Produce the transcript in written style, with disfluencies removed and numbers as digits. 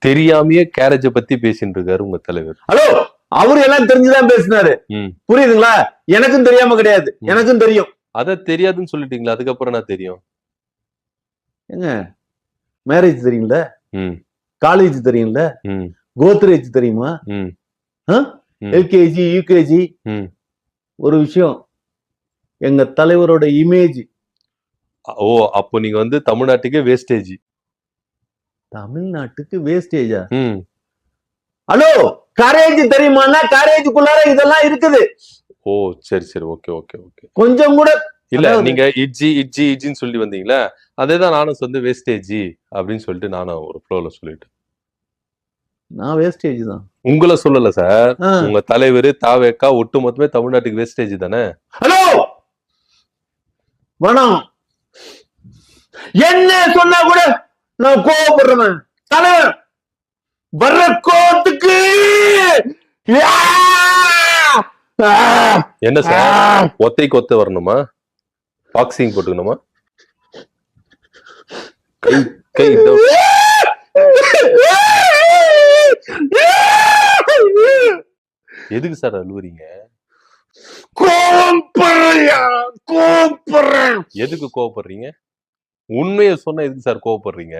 தெரியாமையே கேரேஜ பத்தி பேசிட்டு இருக்காரு உங்க தலைவர். ஹலோ, அவரு எல்லாம் தெரிஞ்சுதான் பேசினாரு. புரியுதுங்களா? எனக்கும் தெரியாம கிடையாது, எனக்கும் தெரியும். அத தெரியாதுன்னு சொல்லிட்டீங்களா? அதுக்கப்புறம் நான் தெரியும். ஏங்க, மேரேஜ் தெரியுங்களா? காலேஜ் தெரியுங்கள? கோத்ரேஜ் தெரியுமா? LKG UKG. ஒரு விஷயம், எங்க தலைவரோட இமேஜ். ஓ, அப்போ நீங்க வந்து தமிழ்நாட்டுக்கே வேஸ்டேஜ். தமிழ்நாட்டுக்கு வேஸ்டேஜா? ஹலோ, காரேஜ் தெரியுமானா காரேஜுக்குள்ளார இதெல்லாம் இருக்குது. ஓ, சரி சரி, ஓகே ஓகே ஓகே. கொஞ்சம் கூட இல்ல, நீங்க இட்ஜி இட்ஜி இட்ஜின்னு சொல்லி வந்தீங்களா, அதேதான் நானும் வந்து வேஸ்டேஜ் அப்படின்னு சொல்லிட்டு நானும் ஒரு ஃப்ளோல சொல்லிட்டேன். நான் வேஸ்டேஜ் தான். உங்களை சொல்லல சார், உங்க தலைவர் தாவேக்கா ஒட்டுமொத்தமே தமிழ்நாட்டுக்கு வேஸ்டேஜ் தானே. ஹலோ, வேணாம், என்ன சொன்னா கூட நான் கோவப்படுறேன். தலைவர் வர்ற கோத்துக்கு என்ன சார், ஒத்தை கொத்த வரணுமா? பாக்ஸிங் போட்டுக்கணுமா? கை கை எதுக்கு சார் அழுவுறீங்க? எதுக்கு கோவப்படுறீங்க? உண்மையை சொன்னா எதுக்கு சார் கோவப்படுறீங்க?